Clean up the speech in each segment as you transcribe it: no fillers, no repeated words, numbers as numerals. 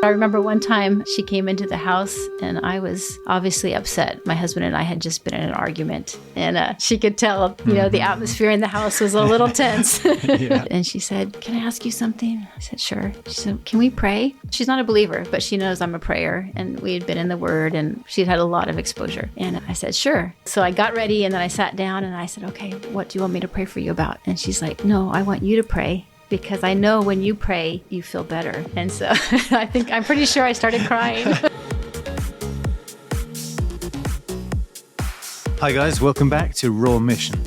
I remember one time she came into the house and I was obviously upset. My husband and I had just been in an argument and she could tell, the atmosphere in the house was a little tense. Yeah. And she said, "Can I ask you something?" I said, "Sure." She said, "Can we pray?" She's not a believer, but she knows I'm a prayer and we had been in the Word and she'd had a lot of exposure. And I said, "Sure." So I got ready and then I sat down and I said, "Okay, what do you want me to pray for you about?" And she's like, "No, I want you to pray. Because I know when you pray, you feel better." And so I'm pretty sure I started crying. Hi guys, welcome back to Raw Mission.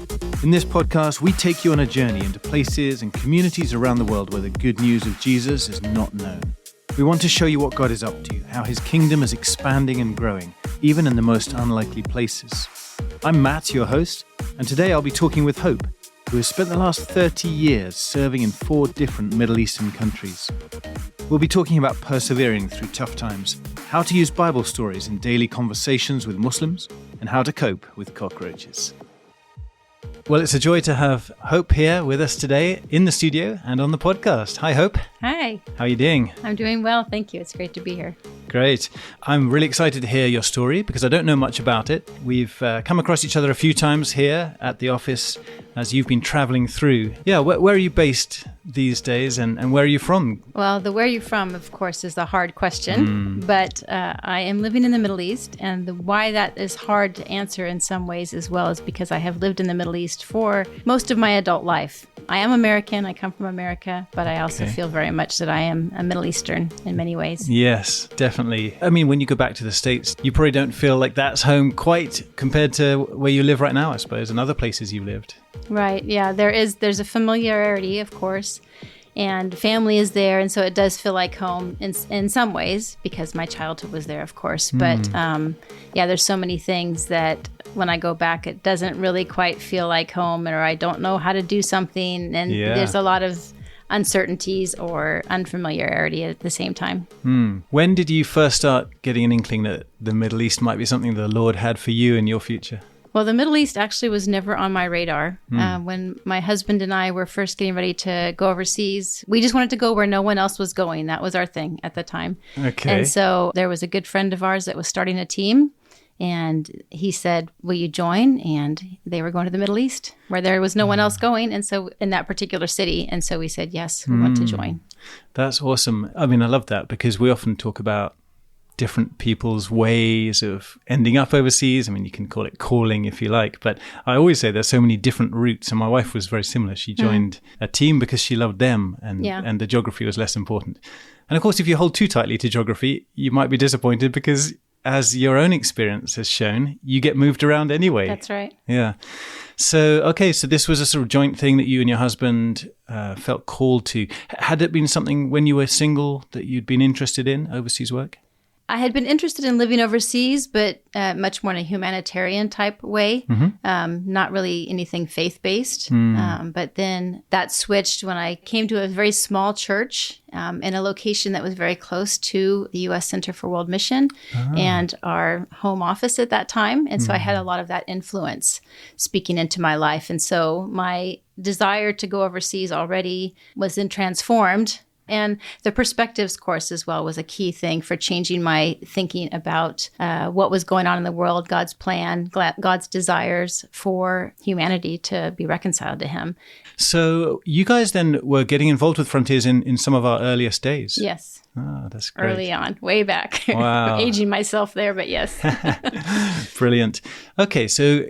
In this podcast, we take you on a journey into places and communities around the world where the good news of Jesus is not known. We want to show you what God is up to, how his kingdom is expanding and growing, even in the most unlikely places. I'm Matt, your host, and today I'll be talking with Hope, who has spent the last 30 years serving in 4 different Middle Eastern countries. We'll be talking about persevering through tough times, how to use Bible stories in daily conversations with Muslims, and how to cope with cockroaches. Well, it's a joy to have Hope here with us today in the studio and on the podcast. Hi, Hope. Hi. How are you doing? I'm doing well. Thank you. It's great to be here. Great. I'm really excited to hear your story because I don't know much about it. We've come across each other a few times here at the office as you've been traveling through. Yeah, where are you based these days and where are you from? Well, the where are you from, of course, is the hard question. But I am living in the Middle East, and the why that is hard to answer in some ways as well is because I have lived in the Middle East for most of my adult life. I am American. I come from America, but I also feel very much that I am a Middle Eastern in many ways. Yes, definitely. I mean, when you go back to the States, you probably don't feel like that's home quite compared to where you live right now, I suppose, and other places you've lived. Right. Yeah, there's a familiarity, of course, and family is there. And so it does feel like home in some ways because my childhood was there, of course. But there's so many things that when I go back, it doesn't really quite feel like home, or I don't know how to do something. And there's a lot of uncertainties or unfamiliarity at the same time. When did you first start getting an inkling that the Middle East might be something the Lord had for you in your future? Well, the Middle East actually was never on my radar. When my husband and I were first getting ready to go overseas, we just wanted to go where no one else was going. That was our thing at the time. Okay. And so there was a good friend of ours that was starting a team. And he said, "Will you join?" And they were going to the Middle East where there was no one else going. And so in that particular city. And so we said, yes, we want to join. That's awesome. I mean, I love that because we often talk about different people's ways of ending up overseas. I mean, you can call it calling if you like, but I always say there's so many different routes. And my wife was very similar. She joined a team because she loved them and the geography was less important. And of course, if you hold too tightly to geography, you might be disappointed because as your own experience has shown, you get moved around anyway. That's right. Yeah. So this was a sort of joint thing that you and your husband felt called to. Had it been something when you were single that you'd been interested in, overseas work? I had been interested in living overseas, but much more in a humanitarian type way, not really anything faith-based. But then that switched when I came to a very small church in a location that was very close to the U.S. Center for World Mission and our home office at that time. And so I had a lot of that influence speaking into my life. And so my desire to go overseas already was then transformed. And the perspectives course as well was a key thing for changing my thinking about what was going on in the world, God's plan, God's desires for humanity to be reconciled to him. So you guys then were getting involved with Frontiers in some of our earliest days? Yes. Oh, that's great. Early on, way back. Wow. Aging myself there, but yes. Brilliant. Okay, so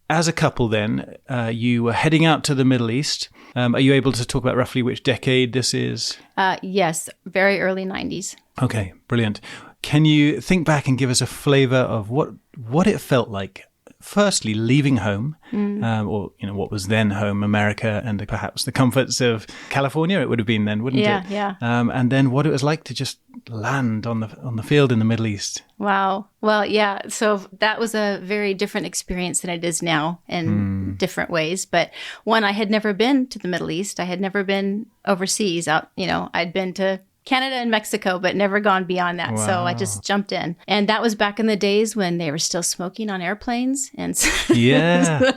as a couple then, you were heading out to the Middle East. Are you able to talk about roughly which decade this is? Yes, very early 90s. Okay, brilliant. Can you think back and give us a flavor of what it felt like? Firstly, leaving home, or what was then home, America, and perhaps the comforts of California. It would have been then, wouldn't it? Yeah. And then what it was like to just land on the field in the Middle East. Wow. Well, yeah. So that was a very different experience than it is now in different ways. But one, I had never been to the Middle East. I had never been overseas. I'd been to Canada and Mexico, but never gone beyond that. Wow. So I just jumped in. And that was back in the days when they were still smoking on airplanes. And Yeah.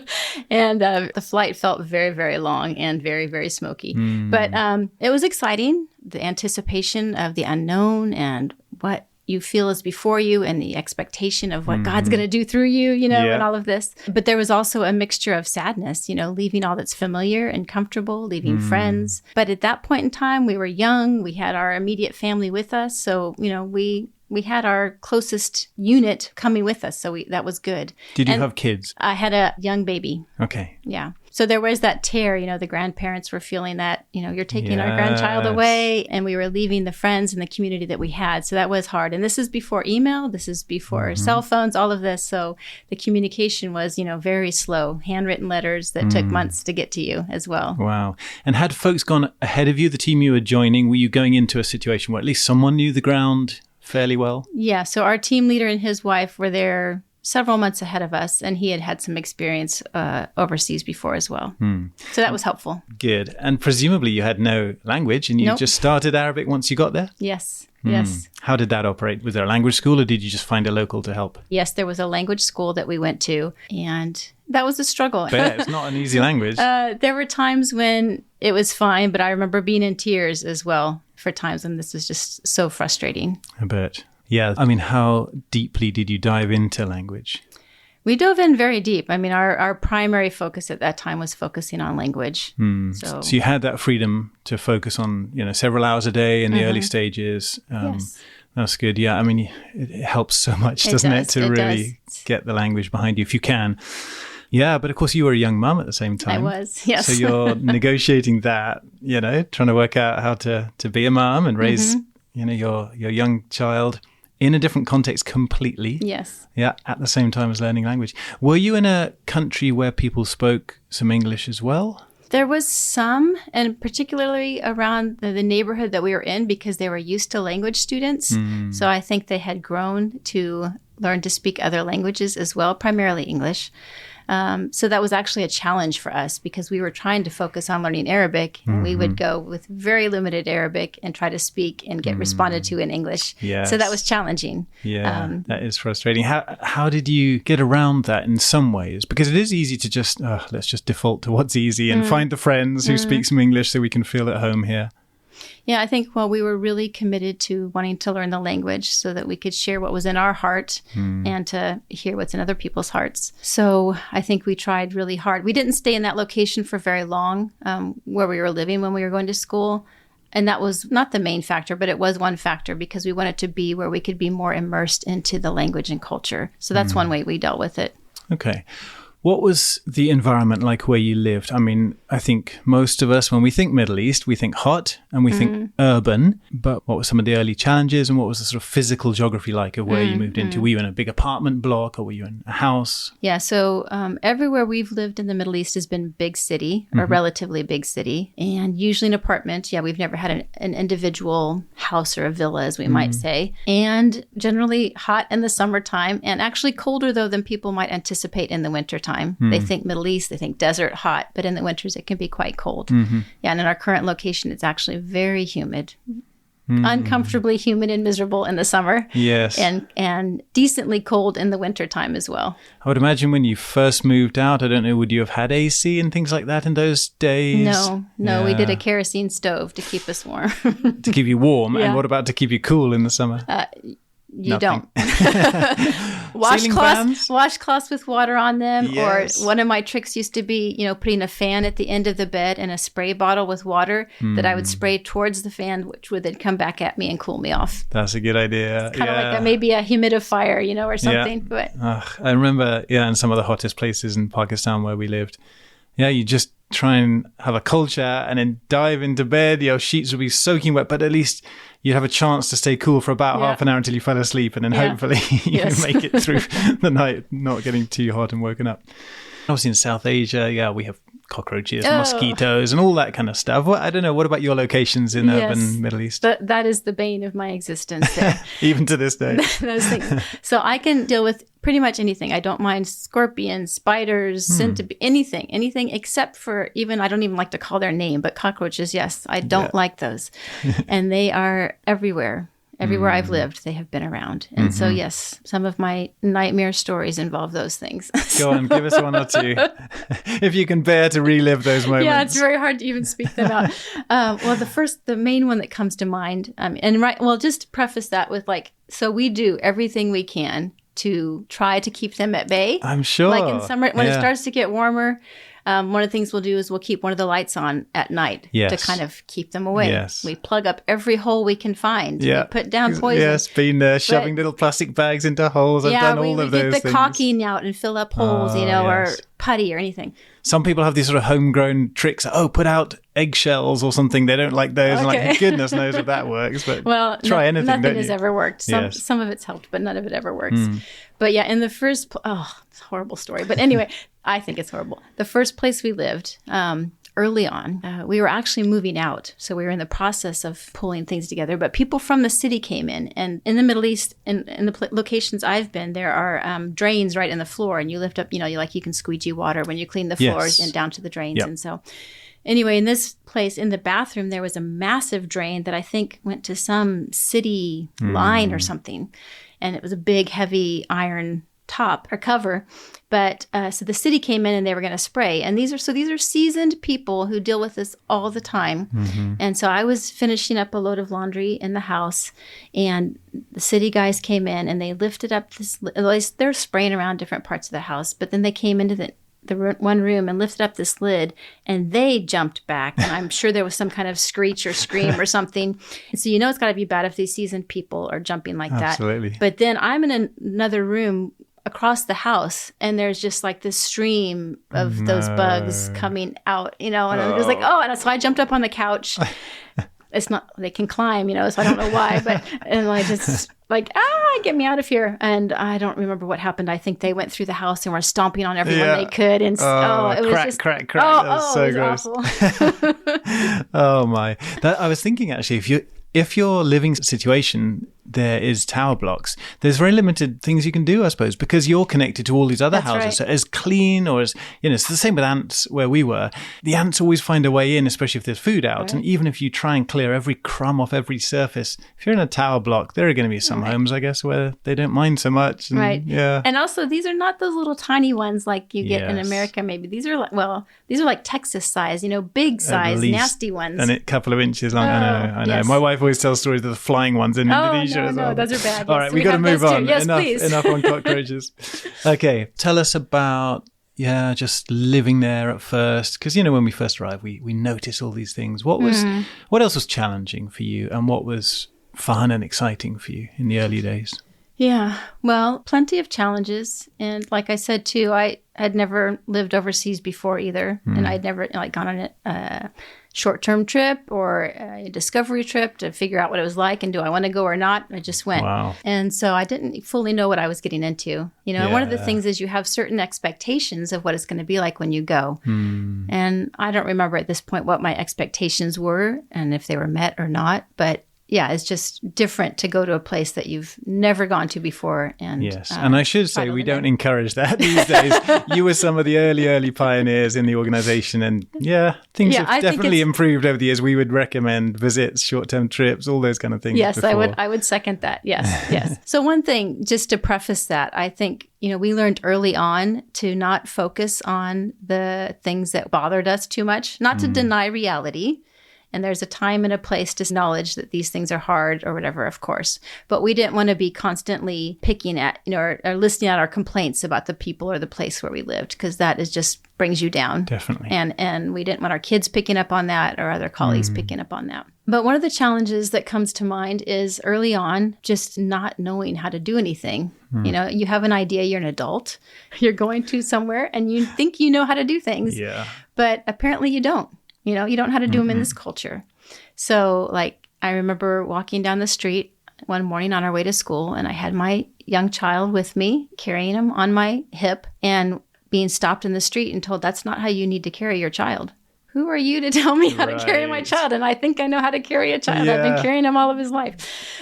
and the flight felt very, very long and very, very smoky. But it was exciting. The anticipation of the unknown and what you feel is before you and the expectation of what God's going to do through you, and all of this. But there was also a mixture of sadness, leaving all that's familiar and comfortable, leaving friends. But at that point in time, we were young. We had our immediate family with us. So, we had our closest unit coming with us. So that was good. Did you have kids? I had a young baby. Okay. Yeah. So there was that tear, the grandparents were feeling that, you're taking our grandchild away, and we were leaving the friends and the community that we had. So that was hard. And this is before email. This is before cell phones, all of this. So the communication was, very slow, handwritten letters that took months to get to you as well. Wow. And had folks gone ahead of you, the team you were joining, were you going into a situation where at least someone knew the ground fairly well? Yeah. So our team leader and his wife were there several months ahead of us, and he had some experience overseas before as well. So that was helpful. Good. And presumably you had no language, and you just started Arabic once you got there? Yes. Yes. How did that operate? Was there a language school, or did you just find a local to help? Yes, there was a language school that we went to, and that was a struggle. But it's not an easy language. There were times when it was fine, but I remember being in tears as well for times when this was just so frustrating. I bet. Yeah. I mean, how deeply did you dive into language? We dove in very deep. I mean, our primary focus at that time was focusing on language. So you had that freedom to focus on, several hours a day in the early stages. Yes. That's good. Yeah. I mean, it helps so much, doesn't it, to really get the language behind you if you can. Yeah. But of course, you were a young mum at the same time. I was, yes. So you're negotiating that, trying to work out how to be a mum and raise, your young child in a different context completely. Yes. Yeah, at the same time as learning language. Were you in a country where people spoke some English as well? There was some, and particularly around the neighborhood that we were in, because they were used to language students. So I think they had grown to learn to speak other languages as well, primarily English. So that was actually a challenge for us because we were trying to focus on learning Arabic. And we would go with very limited Arabic and try to speak and get responded to in English. Yes. So that was challenging. Yeah, that is frustrating. How did you get around that in some ways? Because it is easy to just, let's just default to what's easy and find the friends who speak some English so we can feel at home here. Yeah, I think, we were really committed to wanting to learn the language so that we could share what was in our heart and to hear what's in other people's hearts. So I think we tried really hard. We didn't stay in that location for very long where we were living when we were going to school. And that was not the main factor, but it was one factor because we wanted to be where we could be more immersed into the language and culture. So that's one way we dealt with it. Okay. What was the environment like where you lived? I mean, I think most of us, when we think Middle East, we think hot and we think urban. But what were some of the early challenges and what was the sort of physical geography like of where you moved into? Were you in a big apartment block or were you in a house? Yeah, so everywhere we've lived in the Middle East has been big city or relatively big city, and usually an apartment. Yeah, we've never had an individual house or a villa, as we might say, and generally hot in the summertime and actually colder, though, than people might anticipate in the wintertime. They think Middle East, they think desert, hot, but in the winters it can be quite cold. Yeah, and in our current location, it's actually very humid, uncomfortably humid and miserable in the summer. Yes. And decently cold in the wintertime as well. I would imagine when you first moved out, I don't know, would you have had AC and things like that in those days? No, we did a kerosene stove to keep us warm. To keep you warm? Yeah. And what about to keep you cool in the summer? You Nothing. don't. Washcloths with water on them. Yes. Or one of my tricks used to be, putting a fan at the end of the bed and a spray bottle with water that I would spray towards the fan, which would then come back at me and cool me off. That's a good idea. Kind of like maybe a humidifier, or something. Yeah. But I remember, in some of the hottest places in Pakistan where we lived, you just try and have a cold shower and then dive into bed. Your sheets would be soaking wet, but at least you'd have a chance to stay cool for about half an hour until you fell asleep, and then hopefully you make it through the night, not getting too hot and woken up. Obviously in South Asia, we have cockroaches, mosquitoes, and all that kind of stuff. I don't know. What about your locations in urban Middle East? That is the bane of my existence there. Even to this day. Those things. So I can deal with pretty much anything. I don't mind scorpions, spiders, centipede, anything except for I don't even like to call their name, but cockroaches, yes. I don't like those. And they are everywhere. Everywhere I've lived, they have been around. And so, yes, some of my nightmare stories involve those things. Go on, give us one or two. If you can bear to relive those moments. Yeah, it's very hard to even speak them out. Well, the main one that comes to mind, just to preface that with so we do everything we can to try to keep them at bay. I'm sure. Like in summer, when it starts to get warmer, one of the things we'll do is we'll keep one of the lights on at night to kind of keep them away. Yes. We plug up every hole we can find. We put down poison. Yes, been there, shoving little plastic bags into holes. I've done all of those things. Yeah, we get the caulking out and fill up holes, or putty or anything. Some people have these sort of homegrown tricks. Put out eggshells or something. They don't like those. Okay. And goodness knows if that works. But try anything, nothing has ever worked. Some of it's helped, but none of it ever works. But yeah, in the first, it's a horrible story. But anyway, I think it's horrible. The first place we lived, early on, we were actually moving out. So we were in the process of pulling things together. But people from the city came in. And in the Middle East, in the locations I've been, there are drains right in the floor. And you lift up, you can squeegee water when you clean the floors and down to the drains. Yep. And so anyway, in this place, in the bathroom, there was a massive drain that I think went to some city line or something. And it was a big, heavy iron top or cover. But so the city came in and they were going to spray. And these are seasoned people who deal with this all the time. Mm-hmm. And so I was finishing up a load of laundry in the house, and the city guys came in and they lifted up they're spraying around different parts of the house. But then they came into the one room and lifted up this lid, and they jumped back. And I'm sure there was some kind of screech or scream or something. And so it's got to be bad if these seasoned people are jumping like that. Absolutely. But then I'm in another room across the house, and there's just like this stream of those bugs coming out, and I was like, and so I jumped up on the couch. It's not, they can climb, so I don't know why, and I just get me out of here. And I don't remember what happened. I think they went through the house and were stomping on everyone they could. And it was just crack. That was so gross. Awful. Oh my. I was thinking actually, if your living situation there is tower blocks, there's very limited things you can do, I suppose, because you're connected to all these other houses. Right. So as clean or as, it's the same with ants where we were. The ants always find a way in, especially if there's food out. Right. And even if you try and clear every crumb off every surface, if you're in a tower block, there are going to be some homes, I guess, where they don't mind so much. And, right. Yeah. And also, these are not those little tiny ones like you get in America, maybe. These are like Texas size, big size, nasty ones. And a couple of inches long. I know. Yes. My wife always tells stories of the flying ones in Indonesia as well. No, those are bad. All right, we got to move on. Yes, please. Enough on cockroaches. Okay, tell us about just living there at first, because when we first arrived, we noticed all these things. What else was challenging for you, and what was fun and exciting for you in the early days? Yeah, well, plenty of challenges, and like I said too, I had never lived overseas before either, and I'd never gone on a short-term trip or a discovery trip to figure out what it was like and do I want to go or not. I just went. Wow. And so I didn't fully know what I was getting into. One of the things is you have certain expectations of what it's going to be like when you go. And I don't remember at this point what my expectations were and if they were met or not, but yeah, it's just different to go to a place that you've never gone to before. And yes, and I should say we don't encourage that these days. You were some of the early pioneers in the organization, and things have definitely improved over the years. We would recommend visits, short-term trips, all those kind of things. Yes, I would second that. Yes. So one thing, just to preface that, I think we learned early on to not focus on the things that bothered us too much, not to deny reality. And there's a time and a place to acknowledge that these things are hard or whatever, of course. But we didn't want to be constantly picking at, or listing out our complaints about the people or the place where we lived, because that is just brings you down. Definitely. And we didn't want our kids picking up on that or other colleagues picking up on that. But one of the challenges that comes to mind is early on, just not knowing how to do anything. You have an idea, you're an adult, you're going to somewhere and you think you know how to do things. Yeah. But apparently you don't. You don't know how to do them in this culture. So I remember walking down the street one morning on our way to school, and I had my young child with me, carrying him on my hip. And being stopped in the street and told that's not how you need to carry your child. Who are you to tell me how to carry my child? And I think I know how to carry a child. I've been carrying him all of his life.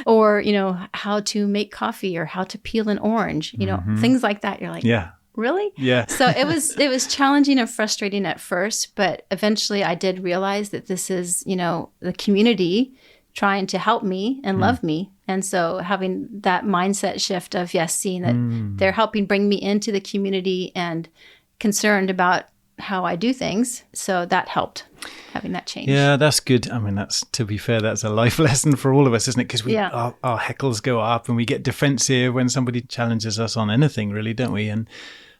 Or, how to make coffee or how to peel an orange, things like that. You're like, really? Yeah. So it was challenging and frustrating at first, but eventually I did realize that this is, the community trying to help me and love me. And so having that mindset shift of, seeing that they're helping bring me into the community and concerned about how I do things. So that helped, having that change. Yeah, that's good. I mean, to be fair, that's a life lesson for all of us, isn't it? Because our heckles go up and we get defensive when somebody challenges us on anything, really, don't we? And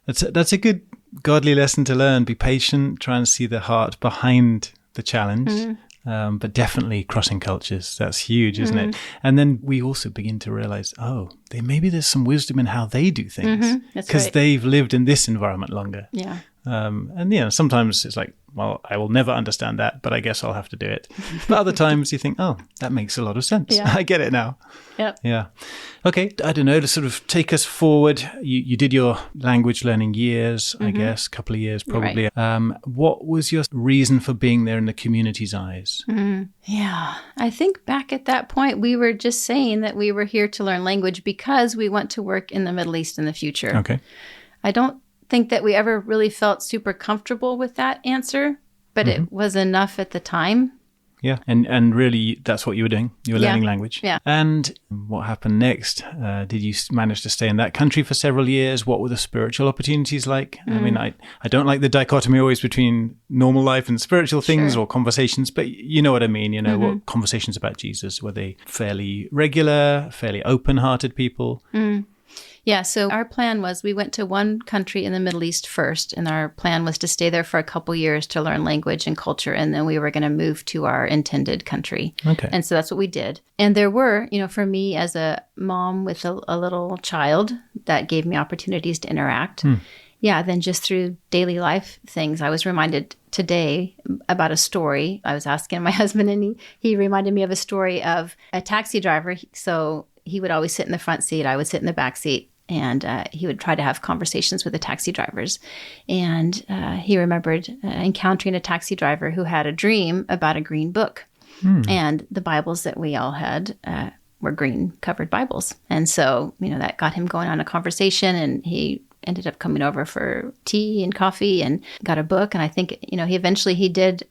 that's a good godly lesson to learn. Be patient, try and see the heart behind the challenge. But definitely crossing cultures, that's huge, isn't it? And then we also begin to realize, maybe there's some wisdom in how they do things because they've lived in this environment longer. Yeah. And sometimes it's like, well, I will never understand that, but I guess I'll have to do it. But other times you think, that makes a lot of sense. Yeah. I get it now. Yep. Yeah. Okay. I don't know, to sort of take us forward, you did your language learning years, I guess, a couple of years probably. Right. What was your reason for being there in the community's eyes? Yeah. I think back at that point, we were just saying that we were here to learn language because we want to work in the Middle East in the future. Okay. I don't think that we ever really felt super comfortable with that answer, but it was enough at the time. Yeah. And really, that's what you were doing. You were learning language. Yeah. And what happened next? Did you manage to stay in that country for several years? What were the spiritual opportunities like? I mean, I don't like the dichotomy always between normal life and spiritual things or conversations, but you know what I mean. What conversations about Jesus, were they fairly regular, fairly open-hearted people? Yeah, so our plan was we went to one country in the Middle East first, and our plan was to stay there for a couple years to learn language and culture, and then we were going to move to our intended country. Okay. And so that's what we did. And there were, for me as a mom with a little child, that gave me opportunities to interact. Yeah, then just through daily life things, I was reminded today about a story. I was asking my husband, and he reminded me of a story of a taxi driver. So he would always sit in the front seat. I would sit in the back seat. And he would try to have conversations with the taxi drivers. And he remembered encountering a taxi driver who had a dream about a green book. And the Bibles that we all had were green covered Bibles. And so, that got him going on a conversation, and he ended up coming over for tea and coffee and got a book. And I think, he did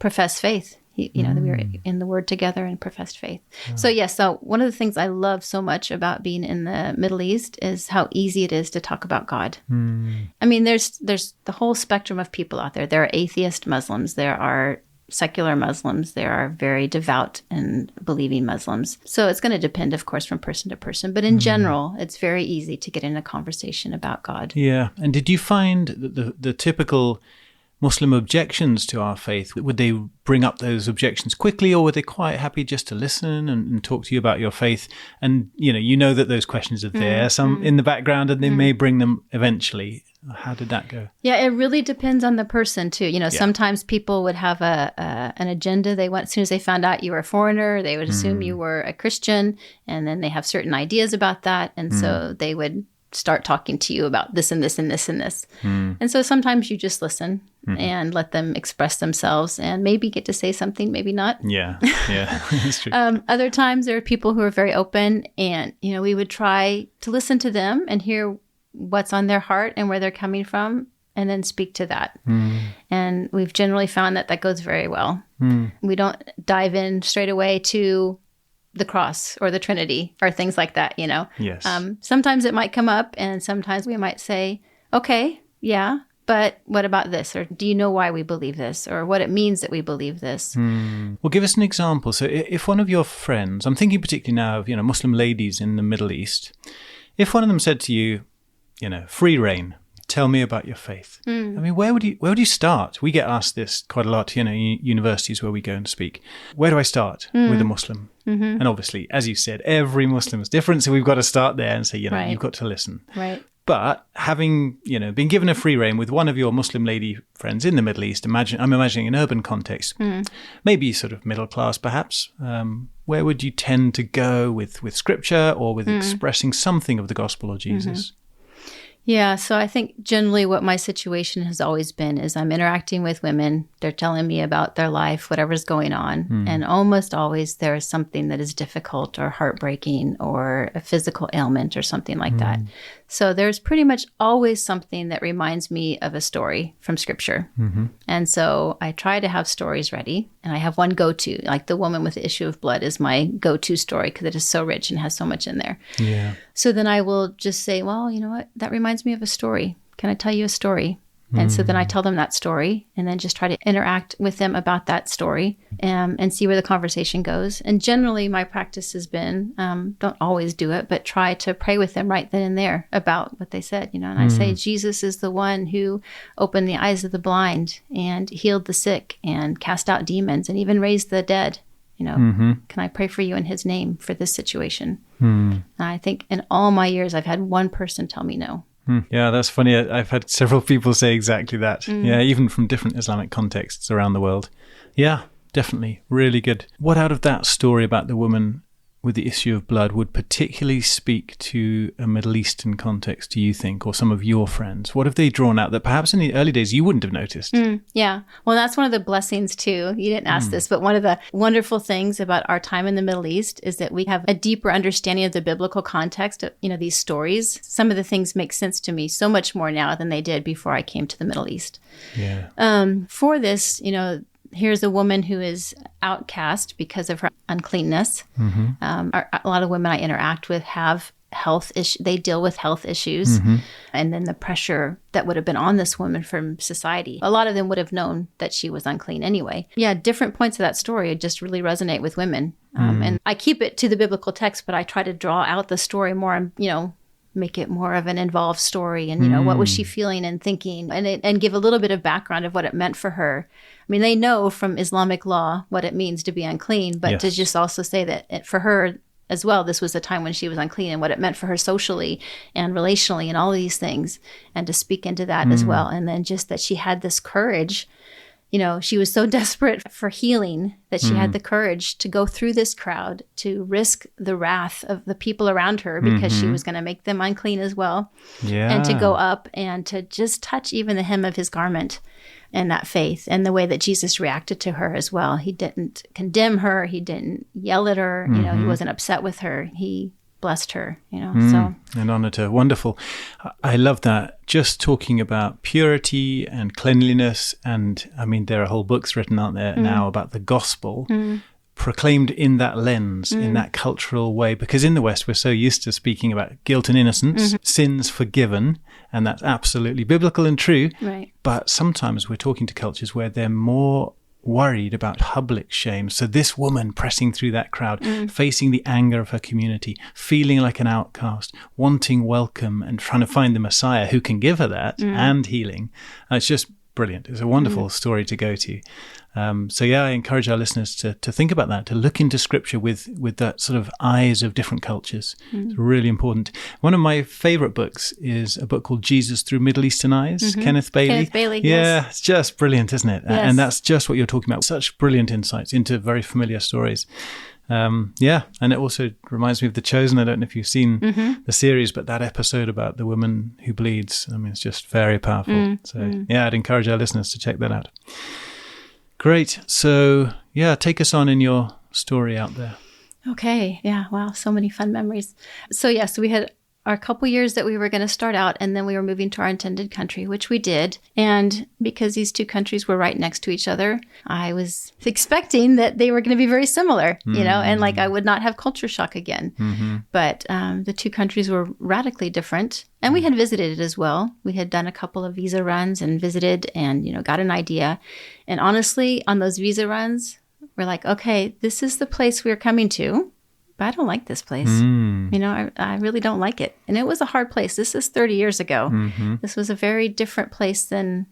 profess faith. We were in the Word together and professed faith. So one of the things I love so much about being in the Middle East is how easy it is to talk about God. I mean, there's the whole spectrum of people out there. There are atheist Muslims. There are secular Muslims. There are very devout and believing Muslims. So it's going to depend, of course, from person to person. But in general, it's very easy to get in a conversation about God. Yeah. And did you find that the typical Muslim objections to our faith, would they bring up those objections quickly, or were they quite happy just to listen and talk to you about your faith? And, that those questions are there, some in the background, and they may bring them eventually. How did that go? Yeah, it really depends on the person too. Sometimes people would have an agenda. They want, as soon as they found out you were a foreigner, they would assume you were a Christian, and then they have certain ideas about that. And so they would start talking to you about this and this and this and this. And so sometimes you just listen and let them express themselves and maybe get to say something, maybe not. Yeah, that's true. Other times there are people who are very open, and, we would try to listen to them and hear what's on their heart and where they're coming from, and then speak to that. And we've generally found that goes very well. We don't dive in straight away to the cross or the Trinity or things like that, Yes. Sometimes it might come up, and sometimes we might say, okay, yeah, but what about this? Or do you know why we believe this? Or what it means that we believe this? Well, give us an example. So if one of your friends, I'm thinking particularly now of, Muslim ladies in the Middle East, if one of them said to you, free reign, tell me about your faith. I mean, where would you start? We get asked this quite a lot, universities where we go and speak. Where do I start with a Muslim? And obviously, as you said, every Muslim is different. So we've got to start there and say, you've got to listen. Right. But having, been given a free reign with one of your Muslim lady friends in the Middle East, I'm imagining an urban context, maybe sort of middle class perhaps, where would you tend to go with scripture or with expressing something of the gospel of Jesus? Yeah, so I think generally what my situation has always been is I'm interacting with women. They're telling me about their life, whatever's going on. And almost always there is something that is difficult or heartbreaking or a physical ailment or something like that. So there's pretty much always something that reminds me of a story from Scripture. And so I try to have stories ready. And I have one go-to, like the woman with the issue of blood is my go-to story because it is so rich and has so much in there. Yeah. So then I will just say, well, you know what? That reminds me of a story. Can I tell you a story? And so then I tell them that story and then just try to interact with them about that story and see where the conversation goes. And generally my practice has been, don't always do it, but try to pray with them right then and there about what they said, And I say, Jesus is the one who opened the eyes of the blind and healed the sick and cast out demons and even raised the dead. Can I pray for you in his name for this situation? And I think in all my years, I've had one person tell me no. Yeah, that's funny. I've had several people say exactly that. Yeah, even from different Islamic contexts around the world. Yeah, definitely. Really good. What out of that story about the woman with the issue of blood would particularly speak to a Middle Eastern context, do you think, or some of your friends? What have they drawn out that perhaps in the early days you wouldn't have noticed? Yeah. Well, that's one of the blessings too. You didn't ask this, but one of the wonderful things about our time in the Middle East is that we have a deeper understanding of the biblical context of, these stories. Some of the things make sense to me so much more now than they did before I came to the Middle East. Yeah. For this, here's a woman who is outcast because of her uncleanness. A lot of women I interact with have health issues. They deal with health issues. And then the pressure that would have been on this woman from society. A lot of them would have known that she was unclean anyway. Yeah, different points of that story just really resonate with women. And I keep it to the biblical text, but I try to draw out the story more, make it more of an involved story. And, what was she feeling and thinking? And give a little bit of background of what it meant for her. I mean, they know from Islamic law what it means to be unclean, but to just also say that for her as well, this was a time when she was unclean and what it meant for her socially and relationally and all of these things, and to speak into that as well. And then just that she had this courage. She was so desperate for healing that she had the courage to go through this crowd, to risk the wrath of the people around her because she was going to make them unclean as well. Yeah. And to go up and to just touch even the hem of his garment. And that faith and the way that Jesus reacted to her as well. He didn't condemn her. He didn't yell at her. He wasn't upset with her. He blessed her, so. And honored her. Wonderful. I love that. Just talking about purity and cleanliness. And I mean, there are whole books written out there now about the gospel proclaimed in that lens, in that cultural way. Because in the West, we're so used to speaking about guilt and innocence, sins forgiven. And that's absolutely biblical and true. Right. But sometimes we're talking to cultures where they're more worried about public shame. So this woman pressing through that crowd, facing the anger of her community, feeling like an outcast, wanting welcome and trying to find the Messiah who can give her that and healing. It's just brilliant. It's a wonderful story to go to. So yeah, I encourage our listeners to think about that, to look into Scripture with that sort of eyes of different cultures. It's really important. One of my favorite books is a book called Jesus Through Middle Eastern Eyes, Kenneth Bailey. Kenneth Bailey, yeah, it's just brilliant, isn't it? Yes. And that's just what you're talking about. Such brilliant insights into very familiar stories. And it also reminds me of The Chosen. I don't know if you've seen the series, but that episode about the woman who bleeds, I mean, it's just very powerful. I'd encourage our listeners to check that out. Great. So, take us on in your story out there. Okay. Yeah. Wow. So many fun memories. So we had our couple years that we were going to start out, and then we were moving to our intended country, which we did. And because these two countries were right next to each other, I was expecting that they were going to be very similar, and I would not have culture shock again. But the two countries were radically different. And we had visited it as well. We had done a couple of visa runs and visited and, got an idea. And honestly, on those visa runs, we're like, okay, this is the place we're coming to. But I don't like this place. I really don't like it. And it was a hard place. This is 30 years ago. This was a very different place than,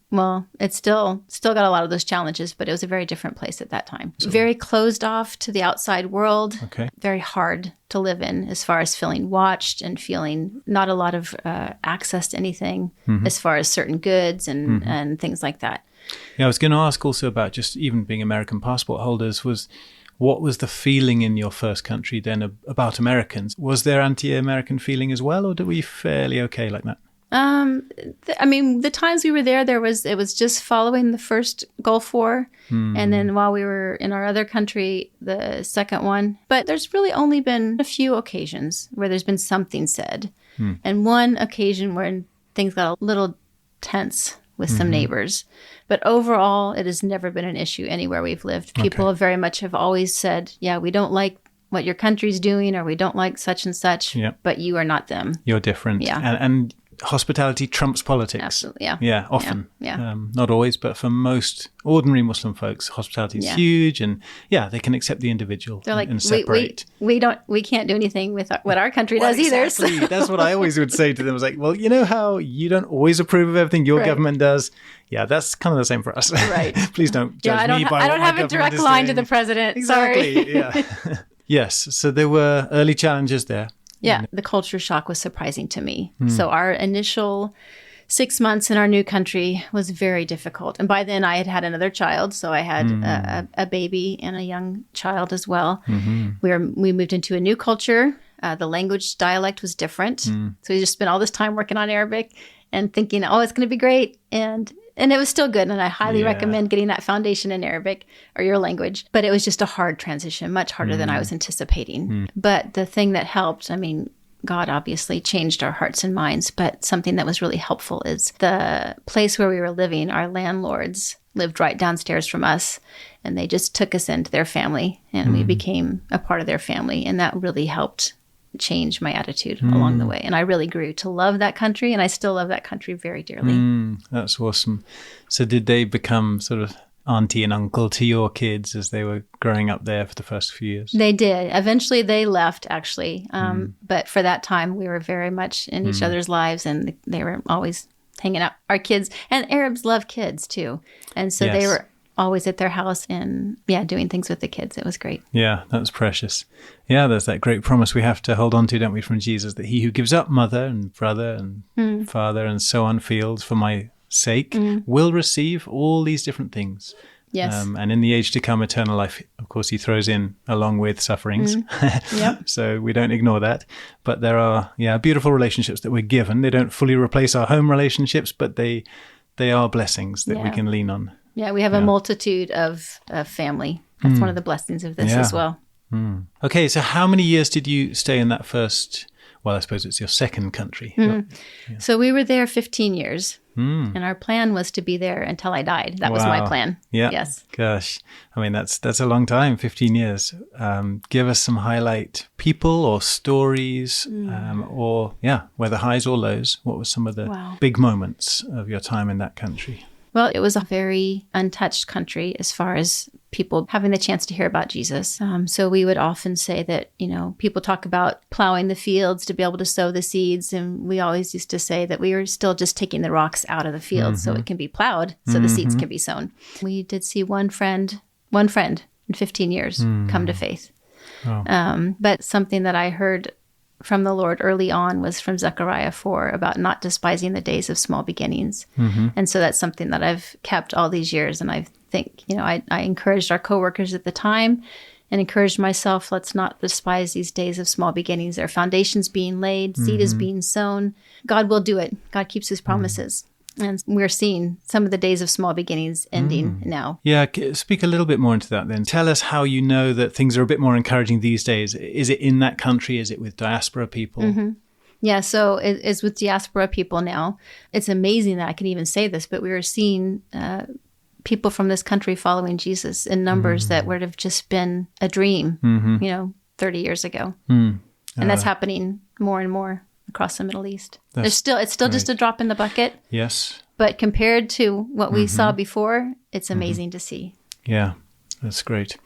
it's still got a lot of those challenges, but it was a very different place at that time. Very closed off to the outside world. Okay. Very hard to live in as far as feeling watched and feeling not a lot of access to anything as far as certain goods and things like that. Yeah, I was going to ask also about just even being American passport holders what was the feeling in your first country then about Americans? Was there anti-American feeling as well, or were we fairly okay like that? The times we were there, it was just following the first Gulf War. And then while we were in our other country, the second one. But there's really only been a few occasions where there's been something said. And one occasion where things got a little tense with some neighbors. But overall, it has never been an issue anywhere we've lived. People have always said, yeah, we don't like what your country's doing, or we don't like such and such, but you are not them. You're different. Yeah. And hospitality trumps politics. Absolutely, yeah. Yeah, often. Yeah. Not always, but for most ordinary Muslim folks, hospitality is huge, and they can accept the individual. They're like, and separate. We can't do anything with what our country does either. Exactly. That's what I always would say to them. I was like, well, you know how you don't always approve of everything your government does? Yeah, that's kind of the same for us. Right. Please don't judge me by I don't have a direct line to the president. Exactly. Sorry. Yeah. Yes. So there were early challenges there. Yeah, the culture shock was surprising to me. So our initial 6 months in our new country was very difficult. And by then I had another child. So I had a baby and a young child as well. We moved into a new culture. The language dialect was different. So we just spent all this time working on Arabic and thinking, oh, it's going to be great. And it was still good. And I highly recommend getting that foundation in Arabic or your language. But it was just a hard transition, much harder than I was anticipating. But the thing that helped, God obviously changed our hearts and minds. But something that was really helpful is the place where we were living, our landlords lived right downstairs from us. And they just took us into their family. And we became a part of their family. And that really helped change my attitude along the way. And I really grew to love that country, and I still love that country very dearly. That's awesome. So did they become sort of auntie and uncle to your kids as they were growing up there for the first few years? They did. Eventually they left, actually. But for that time, we were very much in each other's lives, and they were always hanging out. Our kids, and Arabs love kids too. And so they were always at their house and doing things with the kids. It was great. Yeah, that's precious. Yeah, there's that great promise we have to hold on to, don't we, from Jesus, that he who gives up mother and brother and father and so on fields for my sake will receive all these different things. Yes. And in the age to come, eternal life, of course, he throws in along with sufferings. Yep. So we don't ignore that. But there are, beautiful relationships that we're given. They don't fully replace our home relationships, but they are blessings that we can lean on. Yeah, we have a multitude of family. That's one of the blessings of this as well. Okay, so how many years did you stay in that first, well, I suppose it's your second country? So we were there 15 years. And our plan was to be there until I died. That was my plan. Yeah. Yes. Gosh. That's a long time, 15 years. Give us some highlight people or stories or whether highs or lows. What were some of the big moments of your time in that country? Well, it was a very untouched country as far as people having the chance to hear about Jesus. So we would often say that, people talk about plowing the fields to be able to sow the seeds. And we always used to say that we were still just taking the rocks out of the field so it can be plowed, so the seeds can be sown. We did see one friend in 15 years come to faith. Oh. But something that I heard from the Lord early on was from Zechariah 4 about not despising the days of small beginnings. And so that's something that I've kept all these years. And I think, I encouraged our coworkers at the time and encouraged myself, let's not despise these days of small beginnings. There are foundations being laid, seed is being sown. God will do it. God keeps his promises. And we're seeing some of the days of small beginnings ending now. Yeah, speak a little bit more into that then. Tell us how you know that things are a bit more encouraging these days. Is it in that country? Is it with diaspora people? Yeah, so it's with diaspora people now. It's amazing that I can even say this, but we were seeing people from this country following Jesus in numbers that would have just been a dream, 30 years ago. And that's happening more and more across the Middle East. It's still just a drop in the bucket. Yes. But compared to what we saw before, it's amazing to see. Yeah, that's great.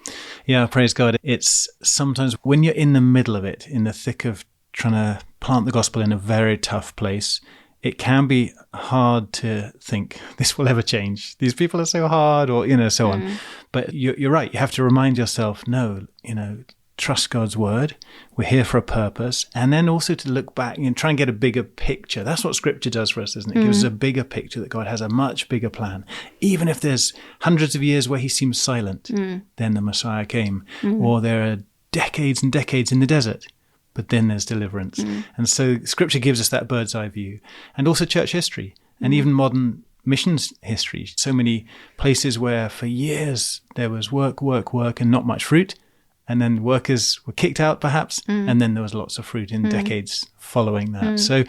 Yeah, praise God. It's sometimes when you're in the middle of it, in the thick of trying to plant the gospel in a very tough place, it can be hard to think this will ever change. These people are so hard or, so on. But you're right. You have to remind yourself, no, trust God's word. We're here for a purpose. And then also to look back and try and get a bigger picture. That's what scripture does for us, isn't it? It gives us a bigger picture that God has a much bigger plan. Even if there's hundreds of years where he seems silent, then the Messiah came. Or there are decades and decades in the desert. but then there's deliverance. And so Scripture gives us that bird's eye view, and also church history and even modern missions history. So many places where for years there was work, and not much fruit. And then workers were kicked out, perhaps, and then there was lots of fruit in decades following that. So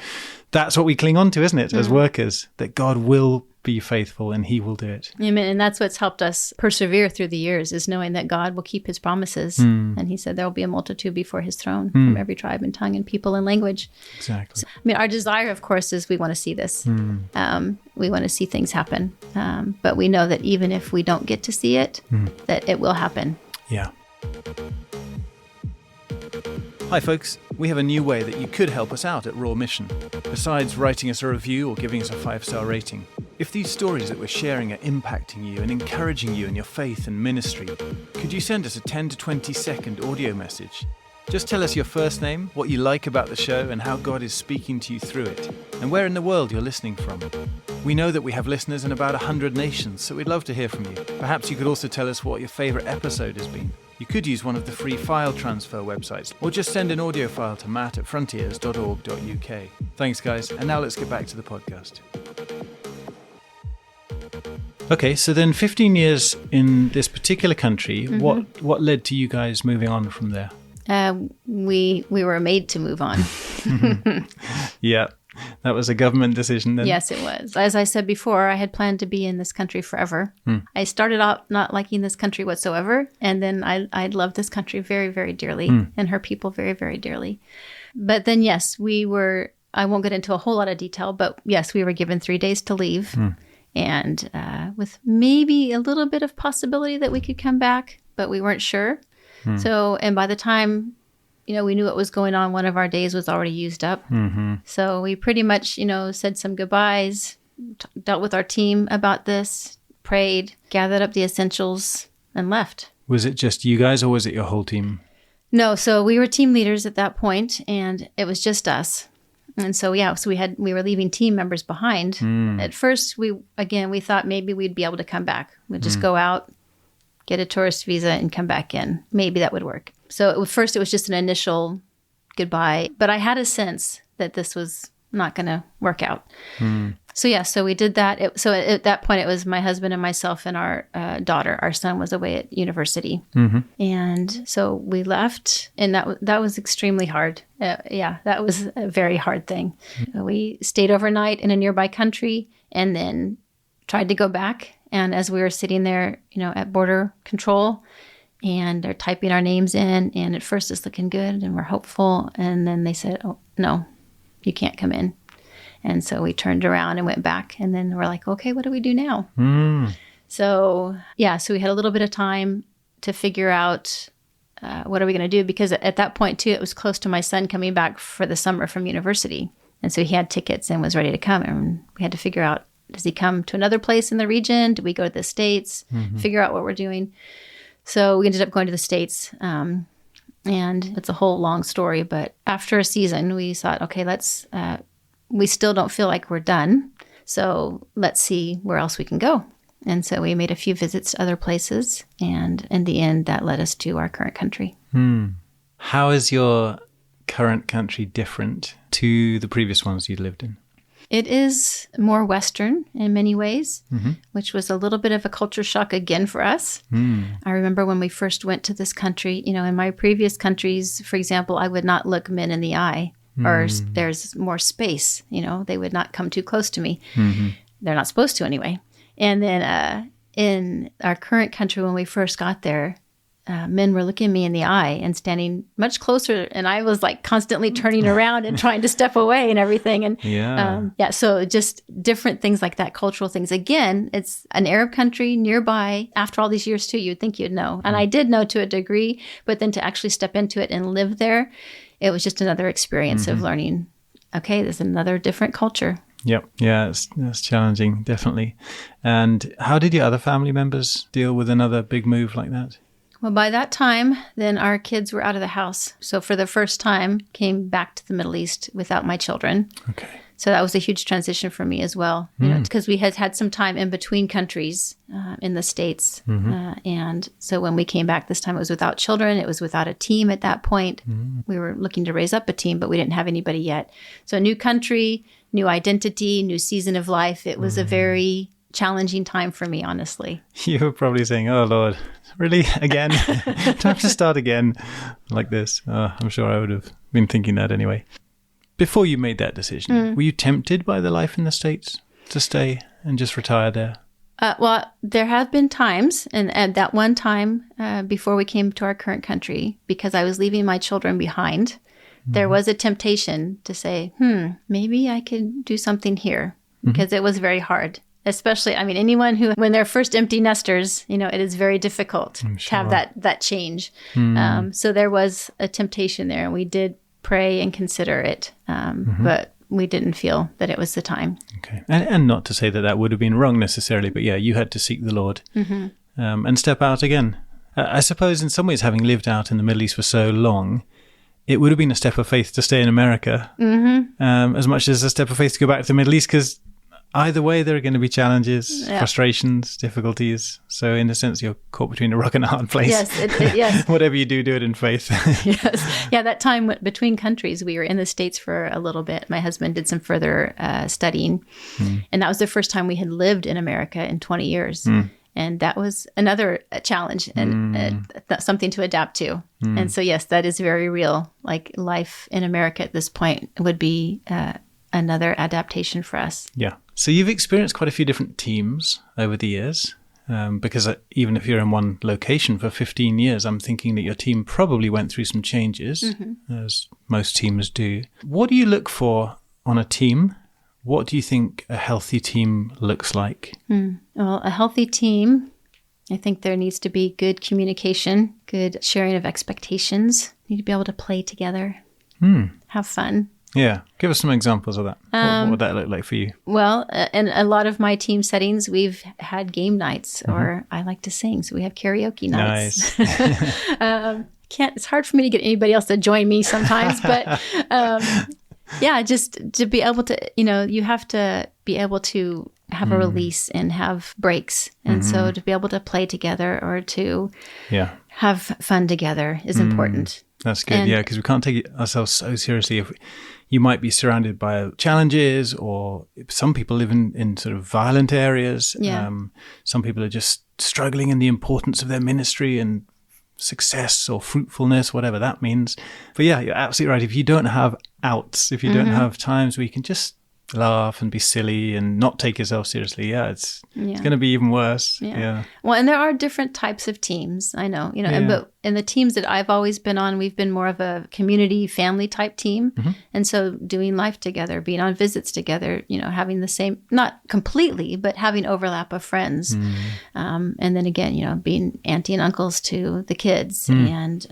that's what we cling on to, isn't it, as workers, that God will be faithful and he will do it. Amen. And that's what's helped us persevere through the years, is knowing that God will keep his promises. And he said there will be a multitude before his throne from every tribe and tongue and people and language. Exactly. So, I mean, our desire, of course, is we want to see this. We want to see things happen. But we know that even if we don't get to see it, that it will happen. Yeah. Hi folks, we have a new way that you could help us out at Raw Mission, besides writing us a review or giving us a 5-star rating. If these stories that we're sharing are impacting you and encouraging you in your faith and ministry, could you send us a 10 to 20 second audio message? Just tell us your first name, what you like about the show and how God is speaking to you through it, and where in the world you're listening from. We know that we have listeners in about 100 nations, so we'd love to hear from you. Perhaps you could also tell us what your favourite episode has been. You could use one of the free file transfer websites, or just send an audio file to matt@frontiers.org.uk. Thanks guys, and now let's get back to the podcast. Okay, so then 15 years in this particular country, what led to you guys moving on from there? We were made to move on. Yeah, that was a government decision then? Yes, it was. As I said before, I had planned to be in this country forever. I started out not liking this country whatsoever, and then I loved this country very, very dearly, and her people very, very dearly. But then, yes, I won't get into a whole lot of detail, but yes, we were given 3 days to leave, and with maybe a little bit of possibility that we could come back, but we weren't sure. So, and by the time, we knew what was going on, one of our days was already used up. So we pretty much, said some goodbyes, dealt with our team about this, prayed, gathered up the essentials, and left. Was it just you guys or was it your whole team? No, so we were team leaders at that point, and it was just us. And so, we were leaving team members behind. At first, we thought maybe we'd be able to come back. We'd just go out, get a tourist visa, and come back in. Maybe that would work. So first it was just an initial goodbye, but I had a sense that this was not going to work out. So we did that. So at that point it was my husband and myself and our daughter. Our son was away at university. And so we left, and that was extremely hard. That was a very hard thing. We stayed overnight in a nearby country and then tried to go back. And as we were sitting there, at border control, and they're typing our names in, and at first it's looking good and we're hopeful. And then they said, oh, no, you can't come in. And so we turned around and went back, and then we're like, okay, what do we do now? So we had a little bit of time to figure out what are we going to do? Because at that point too, it was close to my son coming back for the summer from university. And so he had tickets and was ready to come, and we had to figure out, does he come to another place in the region? Do we go to the States? Figure out what we're doing. So we ended up going to the States, and it's a whole long story. But after a season, we thought, okay, we still don't feel like we're done. So let's see where else we can go. And so we made a few visits to other places. And in the end, that led us to our current country. How is your current country different to the previous ones you lived in? It is more Western in many ways, which was a little bit of a culture shock again for us. I remember when we first went to this country, in my previous countries, for example, I would not look men in the eye, or there's more space. They would not come too close to me. They're not supposed to anyway. And then in our current country, when we first got there, men were looking me in the eye and standing much closer, and I was like constantly turning around and trying to step away and everything. And so just different things like that, cultural things. Again, it's an Arab country nearby. After all these years too, you'd think you'd know. And I did know to a degree, but then to actually step into it and live there, it was just another experience of learning, okay, there's another different culture. Yep. Yeah, that's challenging, definitely. And how did your other family members deal with another big move like that? Well, by that time, then our kids were out of the house. So for the first time, came back to the Middle East without my children. Okay. So that was a huge transition for me as well, because we had some time in between countries in the States. And so when we came back this time, it was without children. It was without a team at that point. We were looking to raise up a team, but we didn't have anybody yet. So a new country, new identity, new season of life. It was a very challenging time for me, honestly. You were probably saying, oh, Lord, really? Again? Do I have to start again like this? I'm sure I would have been thinking that anyway. Before you made that decision, were you tempted by the life in the States to stay and just retire there? Well, there have been times, and at that one time before we came to our current country, because I was leaving my children behind, there was a temptation to say, maybe I could do something here, because it was very hard. Especially, I mean, anyone who, when they're first empty nesters, it is very difficult to have that change. So there was a temptation there, and we did pray and consider it, but we didn't feel that it was the time. Okay. And not to say that would have been wrong necessarily, but yeah, you had to seek the Lord and step out again. I suppose in some ways, having lived out in the Middle East for so long, it would have been a step of faith to stay in America as much as a step of faith to go back to the Middle East, because either way, there are going to be challenges, frustrations, difficulties. So in a sense, you're caught between a rock and a hard place. Yes. Whatever you do it in faith. Yes. Yeah, that time between countries, we were in the States for a little bit. My husband did some further studying. And that was the first time we had lived in America in 20 years. And that was another challenge and something to adapt to. And so, yes, that is very real. Like life in America at this point would be another adaptation for us. Yeah. So you've experienced quite a few different teams over the years, because even if you're in one location for 15 years, I'm thinking that your team probably went through some changes, as most teams do. What do you look for on a team? What do you think a healthy team looks like? Well, a healthy team, I think there needs to be good communication, good sharing of expectations. You need to be able to play together, have fun. Yeah. Give us some examples of that. What would that look like for you? Well, in a lot of my team settings, we've had game nights, or I like to sing, so we have karaoke nights. Nice. It's hard for me to get anybody else to join me sometimes, but just to be able to, you have to be able to have a release and have breaks. And so to be able to play together or to have fun together is important. That's good, because we can't take ourselves so seriously. If you might be surrounded by challenges, or some people live in sort of violent areas. Some people are just struggling in the importance of their ministry and success or fruitfulness, whatever that means. But yeah, you're absolutely right. If you don't have outs, if you don't have times where you can just laugh and be silly and not take yourself seriously, it's going to be even worse. Well, and there are different types of teams, I know, but in the teams that I've always been on, we've been more of a community family type team. And so doing life together, being on visits together, having the same, not completely, but having overlap of friends. And then again, being auntie and uncles to the kids and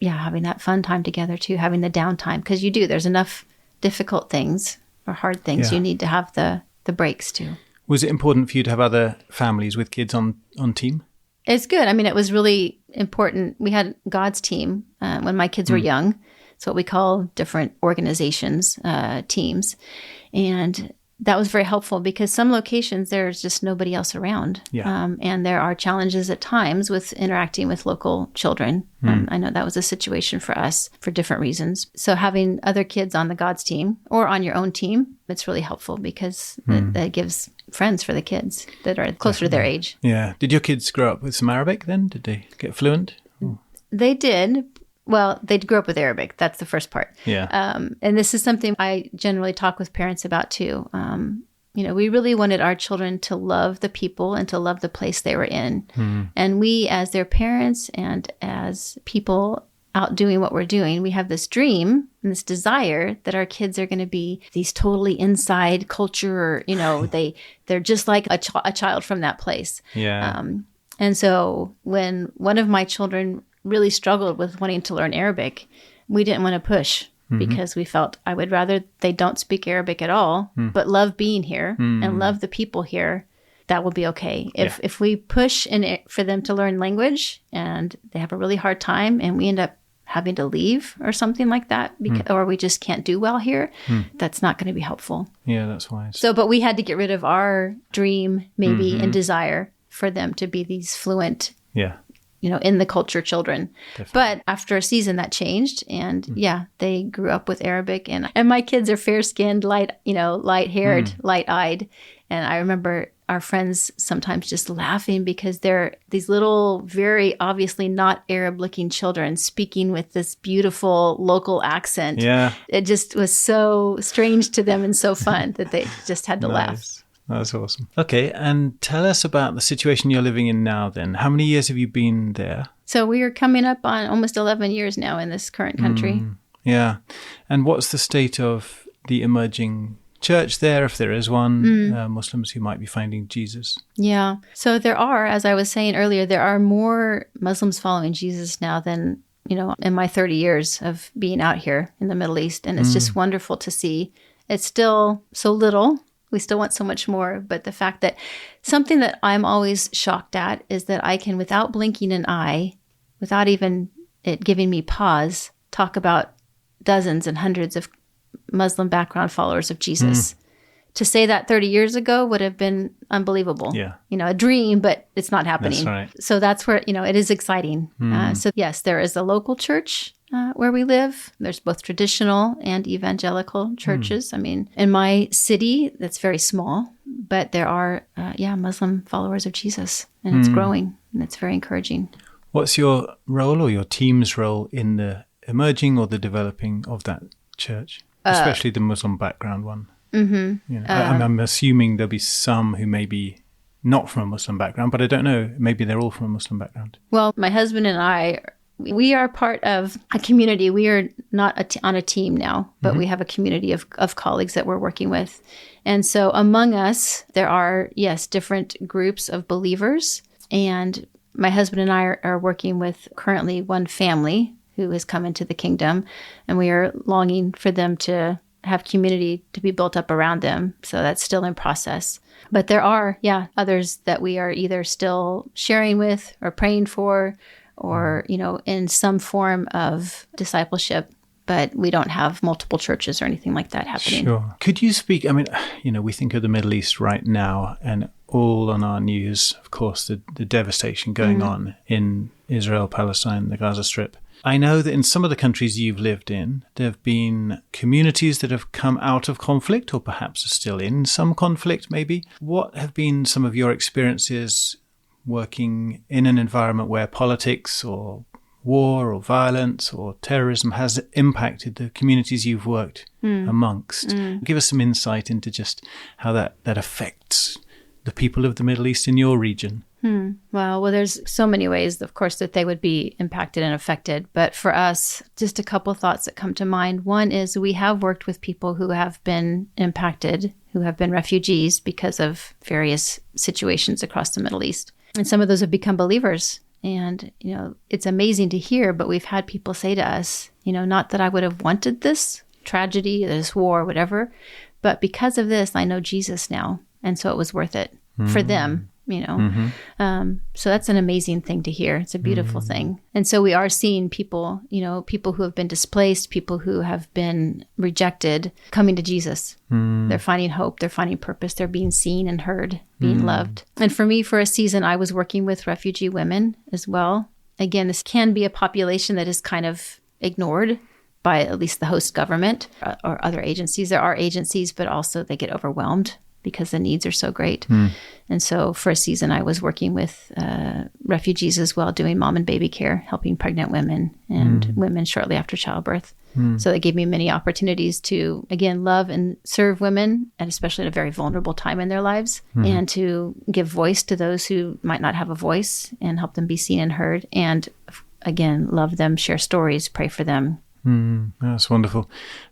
having that fun time together too, having the downtime, because there's enough difficult things or hard things. You need to have the breaks too. Was it important for you to have other families with kids on team? It's good. I mean, it was really important. We had God's team when my kids were young. It's what we call different organizations, teams. And that was very helpful because some locations, there's just nobody else around. And there are challenges at times with interacting with local children. I know that was a situation for us for different reasons. So having other kids on the God's team or on your own team, it's really helpful because that gives friends for the kids that are closer to their age. Yeah. Did your kids grow up with some Arabic then? Did they get fluent? They did. Well, they grew up with Arabic. That's the first part. And this is something I generally talk with parents about too. We really wanted our children to love the people and to love the place they were in. And we, as their parents and as people out doing what we're doing, we have this dream and this desire that our kids are going to be these totally inside culture, they're just like a child from that place. And so when one of my children really struggled with wanting to learn Arabic, we didn't want to push because we felt I would rather they don't speak Arabic at all, but love being here and love the people here. That will be okay. If we push for them to learn language and they have a really hard time and we end up having to leave or something like that, or we just can't do well here, that's not going to be helpful. Yeah, that's wise. So, but we had to get rid of our dream maybe and desire for them to be these fluent, in the culture children. Definitely. But after a season that changed, and they grew up with Arabic, and my kids are fair-skinned, light-haired, light-eyed. And I remember our friends sometimes just laughing because they're these little, very obviously not Arab-looking children speaking with this beautiful local accent. Yeah. It just was so strange to them and so fun that they just had to laugh. That's awesome. Okay, and tell us about the situation you're living in now then. How many years have you been there? So we are coming up on almost 11 years now in this current country. Yeah. And what's the state of the emerging church there, if there is one, Muslims who might be finding Jesus? Yeah. So there are, as I was saying earlier, there are more Muslims following Jesus now than, in my 30 years of being out here in the Middle East. And it's just wonderful to see. It's still so little. We still want so much more. But the fact that something that I'm always shocked at is that I can, without blinking an eye, without even it giving me pause, talk about dozens and hundreds of Muslim background followers of Jesus. To say that 30 years ago would have been unbelievable. Yeah. A dream, but it's not happening. That's right. So that's where, it is exciting. So yes, there is a local church where we live. There's both traditional and evangelical churches. I mean, in my city, that's very small, but there are, Muslim followers of Jesus, and it's growing, and it's very encouraging. What's your role or your team's role in the emerging or the developing of that church? Especially the Muslim background one. I'm assuming there'll be some who may be not from a Muslim background, but I don't know. Maybe they're all from a Muslim background. Well, my husband and I, we are part of a community. We are not on a team now, but we have a community of colleagues that we're working with. And so among us, there are, different groups of believers. And my husband and I are working with currently one family who has come into the kingdom, and we are longing for them to have community to be built up around them. So that's still in process. But there are, others that we are either still sharing with or praying for or, in some form of discipleship. But we don't have multiple churches or anything like that happening. Sure. Could you speak, we think of the Middle East right now, and all on our news, of course, the devastation going on in Israel, Palestine, the Gaza Strip. I know that in some of the countries you've lived in, there have been communities that have come out of conflict or perhaps are still in some conflict maybe. What have been some of your experiences working in an environment where politics or war or violence or terrorism has impacted the communities you've worked amongst? Give us some insight into just how that affects the people of the Middle East in your region. Well, there's so many ways, of course, that they would be impacted and affected. But for us, just a couple thoughts that come to mind. One is we have worked with people who have been impacted, who have been refugees because of various situations across the Middle East. And some of those have become believers. And, it's amazing to hear, but we've had people say to us, not that I would have wanted this tragedy, this war, whatever, but because of this, I know Jesus now. And so it was worth it for them. So that's an amazing thing to hear. It's a beautiful thing. And so we are seeing people, people who have been displaced, people who have been rejected, coming to Jesus. They're finding hope. They're finding purpose. They're being seen and heard, being loved. And for me, for a season, I was working with refugee women as well. Again, this can be a population that is kind of ignored by at least the host government or other agencies. There are agencies, but also they get overwhelmed because the needs are so great. And so for a season, I was working with refugees as well, doing mom and baby care, helping pregnant women and women shortly after childbirth. So that gave me many opportunities to, again, love and serve women, and especially at a very vulnerable time in their lives, and to give voice to those who might not have a voice and help them be seen and heard. And again, love them, share stories, pray for them. That's wonderful.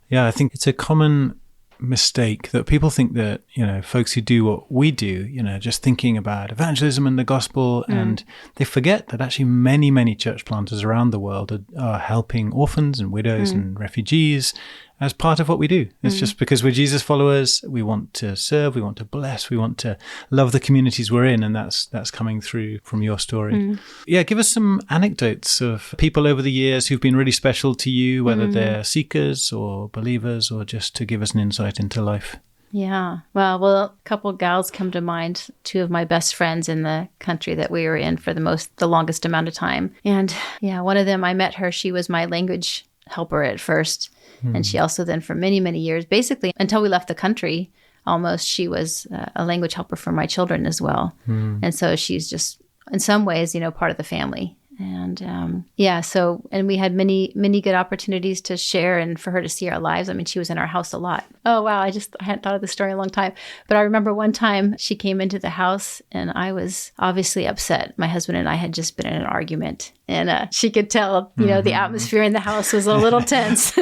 Yeah, I think it's a common mistake that people think that, folks who do what we do, just thinking about evangelism and the gospel, and they forget that actually many, many church planters around the world are helping orphans and widows and refugees as part of what we do. It's just because we're Jesus followers, we want to serve, we want to bless, we want to love the communities we're in, and that's coming through from your story. Yeah, give us some anecdotes of people over the years who've been really special to you, whether they're seekers or believers, or just to give us an insight into life. Yeah. Well, a couple gals come to mind, two of my best friends in the country that we were in for the longest amount of time. And yeah, one of them, I met her, she was my language helper at first. And she also then for many, many years, basically until we left the country, almost, she was a language helper for my children as well. And so she's just in some ways, part of the family. And and we had many, many good opportunities to share and for her to see our lives. I mean, she was in our house a lot. Oh, wow. I hadn't thought of this story in a long time. But I remember one time she came into the house and I was obviously upset. My husband and I had just been in an argument. And she could tell, the atmosphere in the house was a little tense.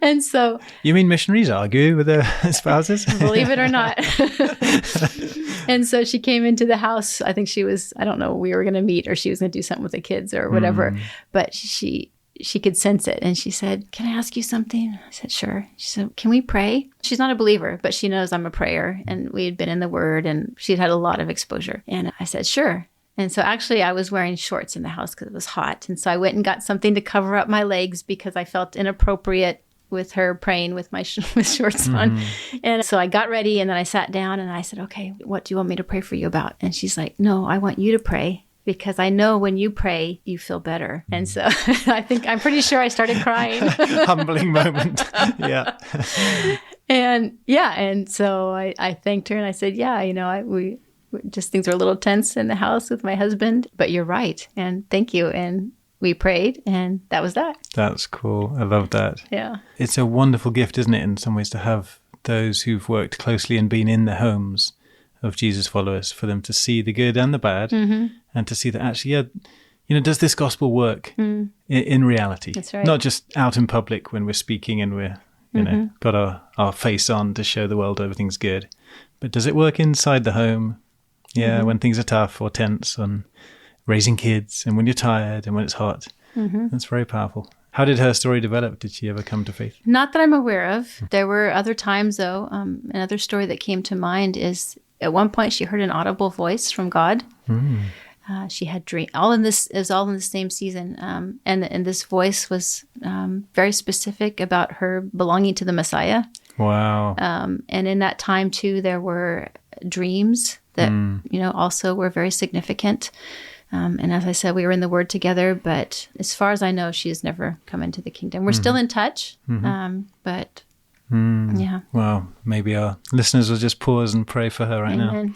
And so... You mean missionaries argue with their spouses? Believe it or not. And so she came into the house. I think I don't know, we were going to meet or she was going to do something with the kids or whatever. But she could sense it. And she said, "Can I ask you something?" I said, "Sure." She said, "Can we pray?" She's not a believer, but she knows I'm a prayer. And we had been in the Word and she'd had a lot of exposure. And I said, "Sure." And so actually I was wearing shorts in the house because it was hot. And so I went and got something to cover up my legs because I felt inappropriate with her praying with my with shorts on. And so I got ready and then I sat down and I said, "Okay, what do you want me to pray for you about?" And she's like, "No, I want you to pray because I know when you pray, you feel better." And so I'm pretty sure I started crying. Humbling moment. Yeah. And so I thanked her and I said, we just things were a little tense in the house with my husband, but you're right. And thank you. And we prayed and that was that. That's cool. I love that. Yeah. It's a wonderful gift, isn't it, in some ways, to have those who've worked closely and been in the homes of Jesus followers, for them to see the good and the bad and to see that actually, does this gospel work in reality? That's right. Not just out in public when we're speaking and we're, got our face on to show the world everything's good, but does it work inside the home? Yeah, when things are tough or tense, on raising kids and when you're tired and when it's hot. That's very powerful. How did her story develop? Did she ever come to faith? Not that I'm aware of. There were other times, though. Another story that came to mind is at one point she heard an audible voice from God. She had dreams. All in the same season. And this voice was very specific about her belonging to the Messiah. Wow. And in that time, too, there were dreams that, also were very significant. And as I said, we were in the Word together, but as far as I know, she has never come into the kingdom. We're still in touch, but yeah. Well, maybe our listeners will just pause and pray for her right Amen.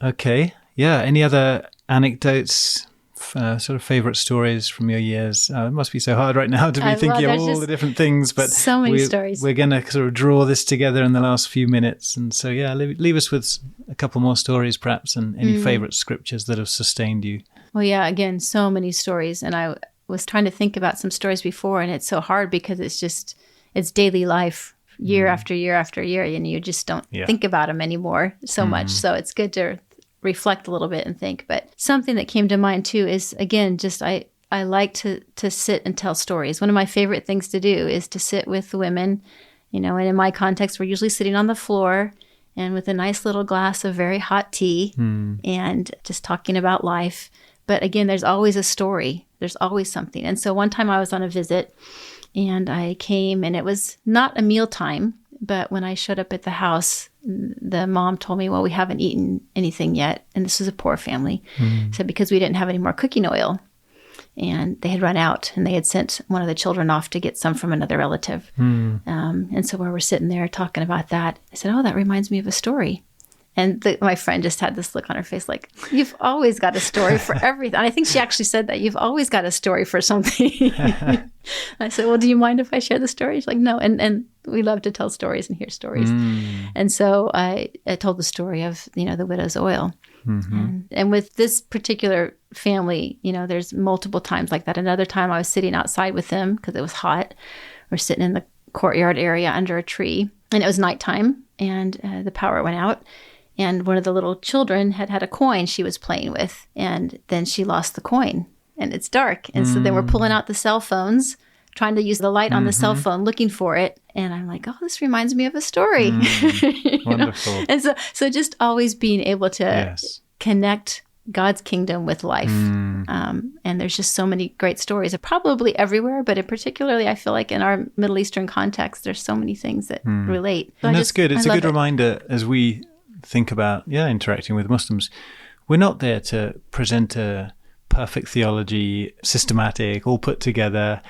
Now. Okay. Yeah. Any other anecdotes, sort of favorite stories from your years? It must be so hard right now to be thinking of all the different things, but so many stories. We're going to sort of draw this together in the last few minutes. And so, leave us with a couple more stories perhaps, and any favorite scriptures that have sustained you. Well, yeah, again, so many stories. And I was trying to think about some stories before, and it's so hard because it's daily life, year after year after year, and you just don't think about them anymore so much. So it's good to reflect a little bit and think. But something that came to mind too is, again, just I like to sit and tell stories. One of my favorite things to do is to sit with women, and in my context, we're usually sitting on the floor and with a nice little glass of very hot tea and just talking about life. But again, there's always a story. There's always something. And so one time I was on a visit and I came, and it was not a mealtime, but when I showed up at the house, the mom told me, "Well, we haven't eaten anything yet." And this was a poor family. So because we didn't have any more cooking oil and they had run out, and they had sent one of the children off to get some from another relative. And so while we're sitting there talking about that, I said, "Oh, that reminds me of a story." And my friend just had this look on her face like, "You've always got a story for everything." And I think she actually said that, "You've always got a story for something." I said, "Well, do you mind if I share the story?" She's like, "No." And we love to tell stories and hear stories. And so I told the story of, the widow's oil. And with this particular family, there's multiple times like that. Another time I was sitting outside with them because it was hot. We're sitting in the courtyard area under a tree, and it was nighttime, and the power went out. And one of the little children had a coin she was playing with, and then she lost the coin, and it's dark. And so then we're pulling out the cell phones trying to use the light on the cell phone, looking for it. And I'm like, oh, this reminds me of a story. Wonderful. And so just always being able to connect God's kingdom with life. And there's just so many great stories, probably everywhere, but particularly I feel like in our Middle Eastern context, there's so many things that relate. So and that's good. It's a good reminder as we think about, interacting with Muslims. We're not there to present a perfect theology, systematic, all put together.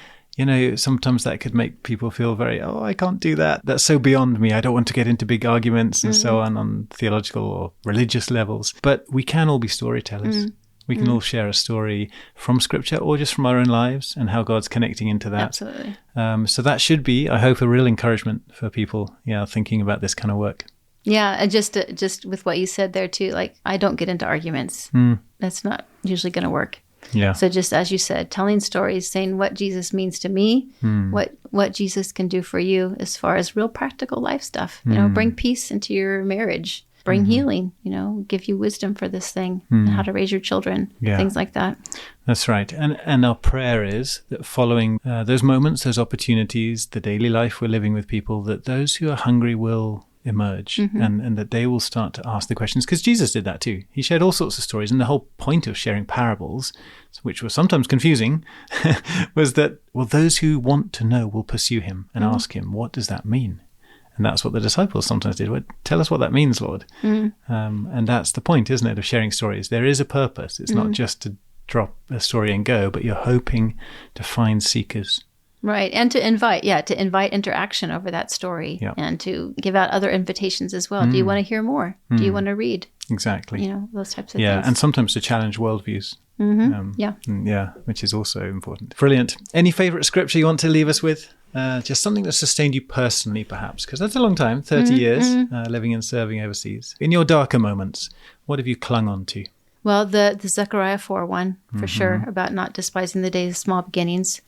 Sometimes that could make people feel very, I can't do that. That's so beyond me. I don't want to get into big arguments and so on theological or religious levels. But we can all be storytellers. We can all share a story from Scripture or just from our own lives and how God's connecting into that. Absolutely. So that should be, I hope, a real encouragement for people, thinking about this kind of work. Yeah, and just with what you said there too, like I don't get into arguments. That's not usually going to work. Yeah. So just as you said, telling stories, saying what Jesus means to me, what Jesus can do for you as far as real practical life stuff. Bring peace into your marriage, bring healing, give you wisdom for this thing, and how to raise your children, things like that. That's right. And our prayer is that following those moments, those opportunities, the daily life we're living with people, that those who are hungry will emerge and that they will start to ask the questions, because Jesus did that too. He shared all sorts of stories, and the whole point of sharing parables, which was sometimes confusing, was that, those who want to know will pursue him and ask him, what does that mean? And that's what the disciples sometimes did. Well, tell us what that means, Lord. And that's the point, isn't it, of sharing stories. There is a purpose. It's not just to drop a story and go, but you're hoping to find seekers. Right. And to invite interaction over that story and to give out other invitations as well. Do you want to hear more? Do you want to read? Exactly. Those types of things. Yeah. And sometimes to challenge worldviews. Which is also important. Brilliant. Any favorite scripture you want to leave us with? Just something that sustained you personally, perhaps, because that's a long time, 30 years living and serving overseas. In your darker moments, what have you clung on to? Well, the Zechariah 4 one, for sure, about not despising the days of small beginnings.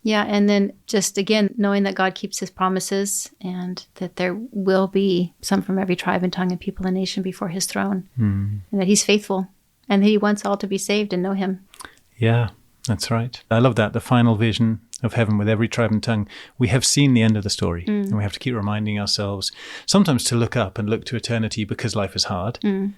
Yeah, and then just, again, knowing that God keeps his promises and that there will be some from every tribe and tongue and people and nation before his throne, and that he's faithful and that he wants all to be saved and know him. Yeah, that's right. I love that, the final vision of heaven with every tribe and tongue. We have seen the end of the story, and we have to keep reminding ourselves sometimes to look up and look to eternity because life is hard, and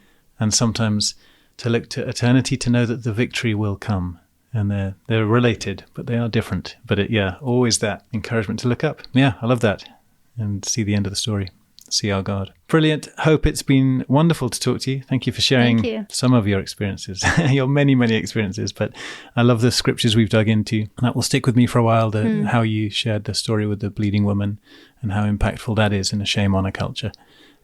sometimes to look to eternity to know that the victory will come. And they're related, but they are different. But always that encouragement to look up. Yeah, I love that. And see the end of the story. See our God. Brilliant. Hope it's been wonderful to talk to you. Thank you for sharing some of your experiences, your many, many experiences. But I love the scriptures we've dug into. And that will stick with me for a while, how you shared the story with the bleeding woman and how impactful that is in a shame honor culture.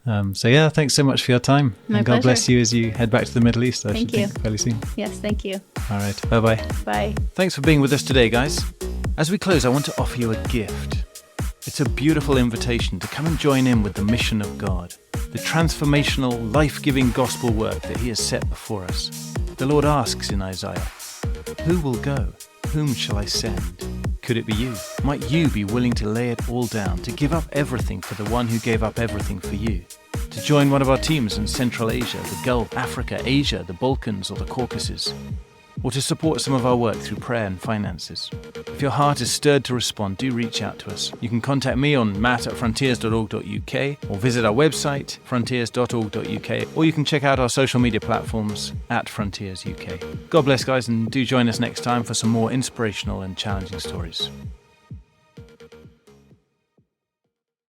Thanks so much for your time. My and God pleasure. Bless you as you head back to the Middle East, Thank you. think, fairly soon. Yes, thank you. All right. Bye-bye. Bye. Thanks for being with us today, guys. As we close, I want to offer you a gift. It's a beautiful invitation to come and join in with the mission of God, the transformational, life-giving gospel work that he has set before us. The Lord asks in Isaiah, "Who will go? Whom shall I send?" Could it be you? Might you be willing to lay it all down, to give up everything for the one who gave up everything for you? To join one of our teams in Central Asia, the Gulf, Africa, Asia, the Balkans, or the Caucasus? Or to support some of our work through prayer and finances? If your heart is stirred to respond, do reach out to us. You can contact me on matt@frontiers.org.uk or visit our website, frontiers.org.uk, or you can check out our social media platforms @FrontiersUK. God bless, guys, and do join us next time for some more inspirational and challenging stories.